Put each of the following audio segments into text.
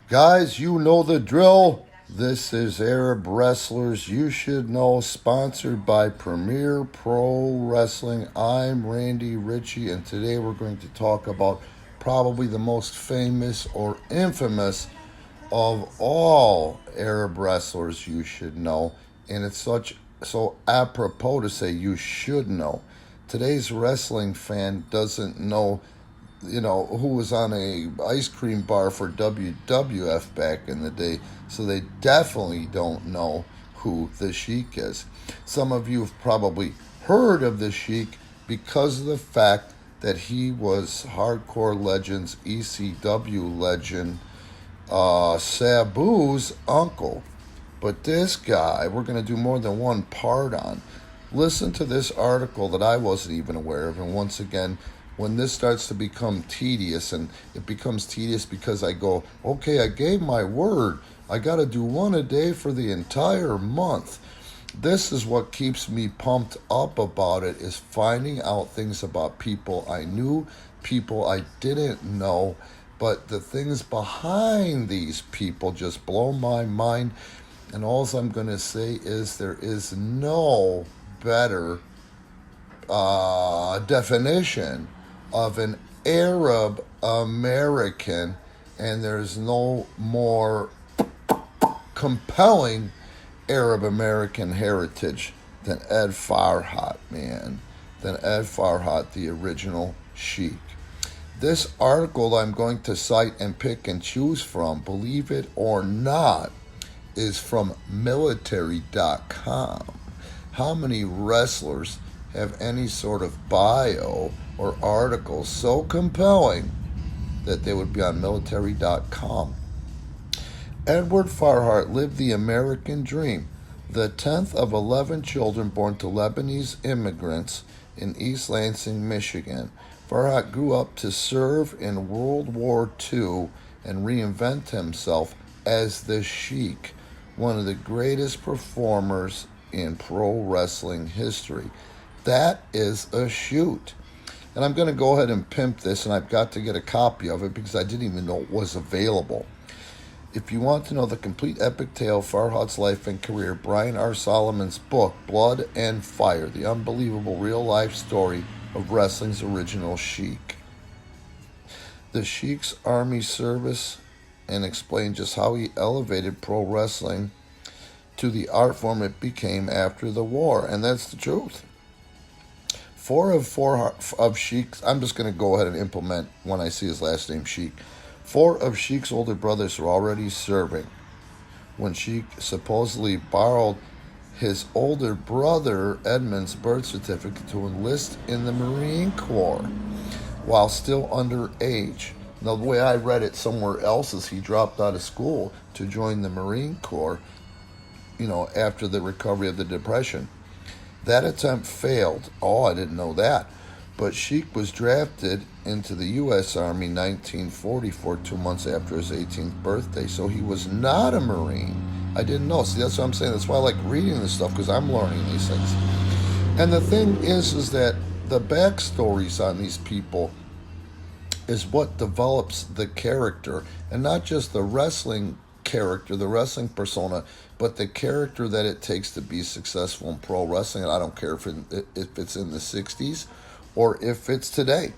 Guys, you know the drill. This is Arab Wrestlers You Should Know, sponsored by Premier Pro Wrestling. I'm Randy Ritchie, and today we're going to talk about probably the most famous or infamous of all Arab wrestlers you should know. And it's so apropos to say you should know. Today's wrestling fan doesn't know who was on a ice cream bar for WWF back in the day, so they definitely don't know who the Sheik is. Some of you have probably heard of the Sheik because of the fact that he was Hardcore Legends ECW legend Sabu's uncle. But this guy, we're going to do more than one part on. Listen to this article that I wasn't even aware of, and once again, when this starts to become tedious, and it becomes tedious because I go, okay, I gave my word. I got to do one a day for the entire month. This is what keeps me pumped up about it, is finding out things about people I knew, people I didn't know, but the things behind these people just blow my mind. And all I'm going to say is there is no better definition of an Arab American, and there's no more compelling Arab American heritage than Ed Farhat, man. Than Ed Farhat, the original Sheik. This article I'm going to cite and pick and choose from, believe it or not, is from military.com. How many wrestlers have any sort of bio or article so compelling that they would be on military.com? Edward Farhat lived the American dream, the 10th of 11 children born to Lebanese immigrants in East Lansing, Michigan. Farhat grew up to serve in World War II and reinvent himself as the Sheik, one of the greatest performers in pro wrestling history. That is a shoot. And I'm going to go ahead and pimp this, and I've got to get a copy of it because I didn't even know it was available. If you want to know the complete epic tale of Farhat's life and career, Brian R. Solomon's book, Blood and Fire, the unbelievable real-life story of wrestling's original Sheik. The Sheik's army service, and explain just how he elevated pro wrestling to the art form it became after the war. And that's the truth. Four of Sheik's, I'm just going to go ahead and implement when I see his last name, Sheik. 4 of Sheik's older brothers were already serving when Sheik supposedly borrowed his older brother Edmund's birth certificate to enlist in the Marine Corps while still underage. Now, the way I read it somewhere else is he dropped out of school to join the Marine Corps, after the recovery of the Depression. That attempt failed. Oh, I didn't know that. But Sheik was drafted into the U.S. Army 1944, 2 months after his 18th birthday. So he was not a Marine. I didn't know. See, that's what I'm saying. That's why I like reading this stuff, because I'm learning these things. And the thing is that the backstories on these people is what develops the character, and not just the wrestling character, the wrestling persona, but the character that it takes to be successful in pro wrestling. And I don't care if it's in the 60s or if it's today.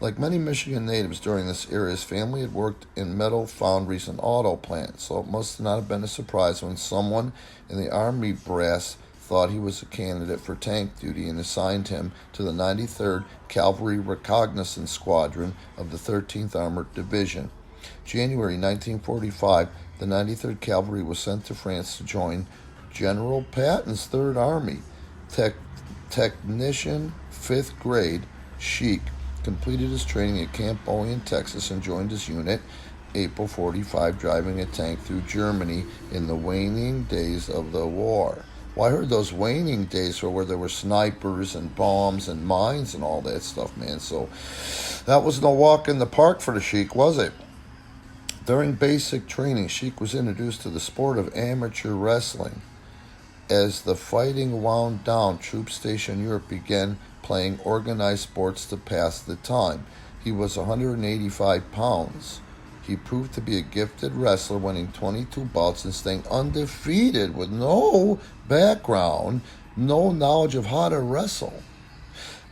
Like many Michigan natives during this era, his family had worked in metal foundries and auto plants, so it must not have been a surprise when someone in the Army brass thought he was a candidate for tank duty and assigned him to the 93rd Cavalry Reconnaissance Squadron of the 13th Armored Division. January 1945, the 93rd Cavalry was sent to France to join General Patton's 3rd Army. Technician 5th grade, Sheik completed his training at Camp Bowie in Texas and joined his unit April 45, driving a tank through Germany in the waning days of the war. Well, I heard those waning days were where there were snipers and bombs and mines and all that stuff, man. So that was no walk in the park for the Sheik, was it? During basic training, Sheik was introduced to the sport of amateur wrestling. As the fighting wound down, troops stationed in Europe began playing organized sports to pass the time. He was 185 pounds He proved to be a gifted wrestler, winning 22 bouts and staying undefeated with no background, no knowledge of how to wrestle.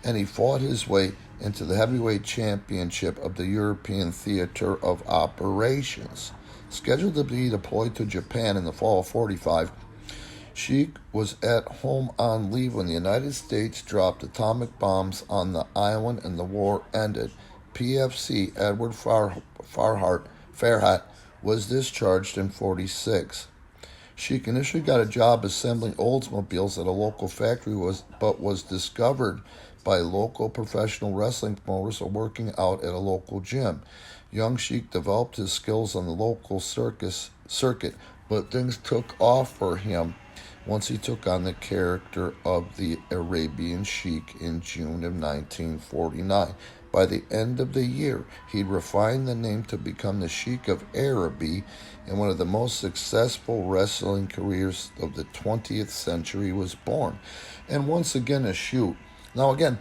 And he fought his way into the heavyweight championship of the European Theater of Operations. Scheduled to be deployed to Japan in the fall of 45, Sheik was at home on leave when the United States dropped atomic bombs on the island and the war ended. PFC Edward Farhat was discharged in 46. Sheik initially got a job assembling Oldsmobiles at a local factory, but was discovered by local professional wrestling promoters or working out at a local gym. Young Sheik developed his skills on the local circuit, but things took off for him once he took on the character of the Arabian Sheik in June of 1949. By the end of the year, he'd refined the name to become the Sheik of Araby, and one of the most successful wrestling careers of the 20th century was born. And once again, a shoot. Now again,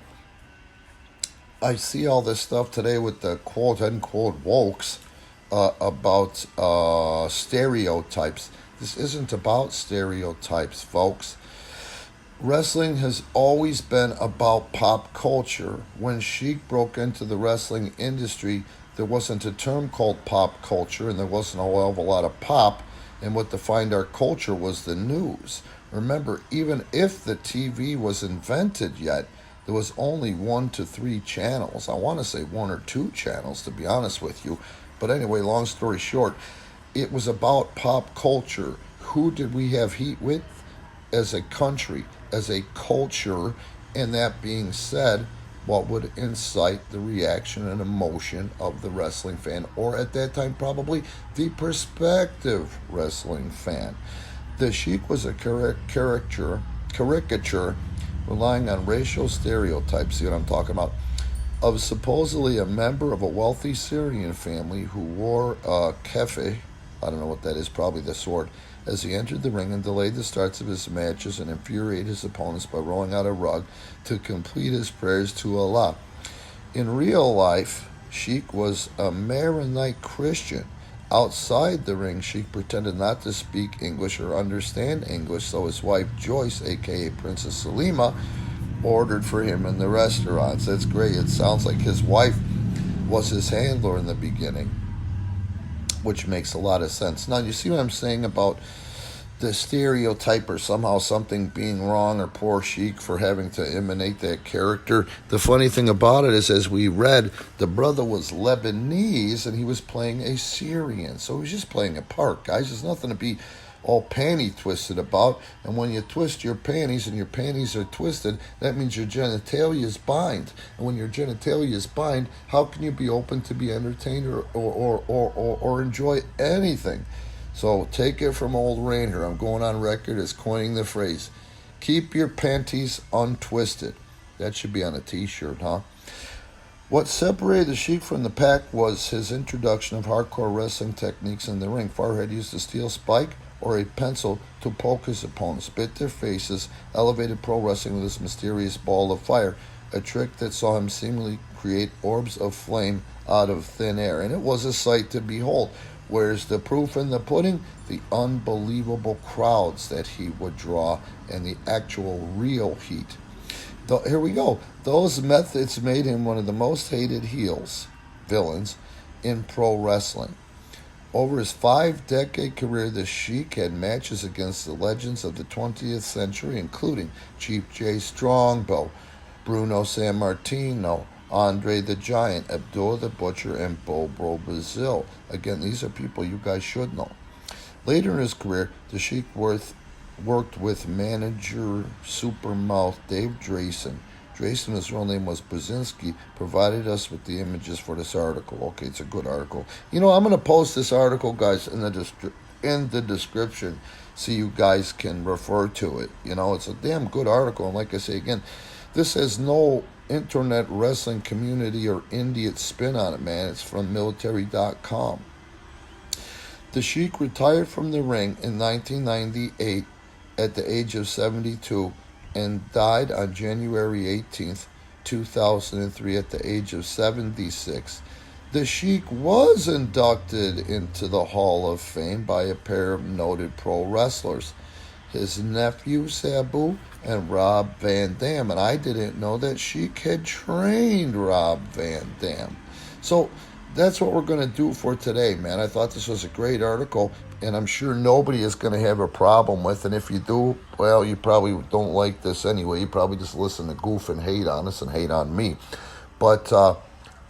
I see all this stuff today with the quote-unquote wokes about stereotypes. This isn't about stereotypes, folks. Wrestling has always been about pop culture. When Sheik broke into the wrestling industry, there wasn't a term called pop culture, and there wasn't a hell of a lot of pop, and what defined our culture was the news. Remember, even if the TV was invented yet, there was only 1 to 3 channels. I want to say 1 or 2 channels, to be honest with you. But anyway, long story short, it was about pop culture. Who did we have heat with as a country, as a culture? And that being said, what would incite the reaction and emotion of the wrestling fan, or at that time probably the prospective wrestling fan? The Sheik was a caricature relying on racial stereotypes, see what I'm talking about, of supposedly a member of a wealthy Syrian family who wore a keffeh, I don't know what that is, probably the sword, as he entered the ring and delayed the starts of his matches and infuriated his opponents by rolling out a rug to complete his prayers to Allah. In real life, Sheik was a Maronite Christian. Outside the ring, Sheik pretended not to speak English or understand English, so his wife Joyce, aka Princess Salima, ordered for him in the restaurants. That's great. It sounds like his wife was his handler in the beginning, which makes a lot of sense. Now, you see what I'm saying about the stereotype or somehow something being wrong or poor Sheik for having to emanate that character? The funny thing about it is, as we read, the brother was Lebanese and he was playing a Syrian. So he was just playing a part, guys. There's nothing to be all panty twisted about. And when you twist your panties and your panties are twisted, that means your genitalia is bind. And when your genitalia is bind, how can you be open to be entertained or enjoy anything? So take it from old Rainer. I'm going on record as coining the phrase, keep your panties untwisted. That should be on a t-shirt, huh? What separated the Sheik from the pack was his introduction of hardcore wrestling techniques in the ring. Farhat used a steel spike or a pencil to poke his opponents, bit their faces, elevated pro wrestling with his mysterious ball of fire, a trick that saw him seemingly create orbs of flame out of thin air. And it was a sight to behold. Where's the proof in the pudding? The unbelievable crowds that he would draw and the actual real heat. Here we go. Those methods made him one of the most hated villains in pro wrestling. Over his 5-decade career, the Sheik had matches against the legends of the 20th century, including Chief Jay Strongbow, Bruno Sammartino, Andre the Giant, Abdullah the Butcher, and Bobo Brazil. Again, these are people you guys should know. Later in his career, the Sheik worked with manager Supermouth Dave Drayson. Drayson, his real name was Brzezinski, provided us with the images for this article. Okay, it's a good article. You know, I'm going to post this article, guys, in the description so you guys can refer to it. You know, it's a damn good article. And like I say again, this has no internet wrestling community or idiot spin on it, man. It's from military.com. The Sheik retired from the ring in 1998 at the age of 72 and died on January 18th, 2003 at the age of 76. The Sheik was inducted into the Hall of Fame by a pair of noted pro wrestlers, his nephew Sabu and Rob Van Dam. And I didn't know that Sheik had trained Rob Van Dam. So that's what we're going to do for today, man. I thought this was a great article, and I'm sure nobody is going to have a problem with. And if you do, well, you probably don't like this anyway. You probably just listen to goof and hate on us and hate on me. But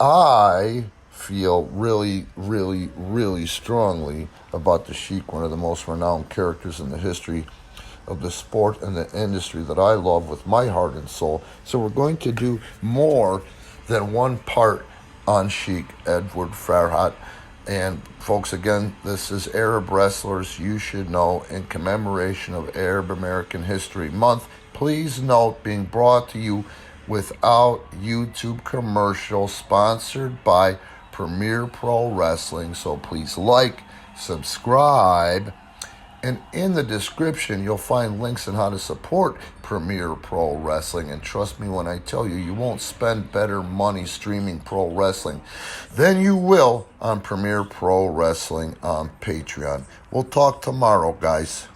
I feel really, really, really strongly about the Sheik, one of the most renowned characters in the history of the sport and the industry that I love with my heart and soul. So we're going to do more than one part on Sheik Edward Farhat. And folks, again, this is Arab Wrestlers You Should Know in commemoration of Arab American History Month. Please note, being brought to you without YouTube commercial, sponsored by Premier Pro Wrestling. So please like, subscribe, and in the description you'll find links on how to support Premier Pro Wrestling. And trust me when I tell you, you won't spend better money streaming pro wrestling than you will on Premier Pro Wrestling on Patreon. We'll talk tomorrow, guys.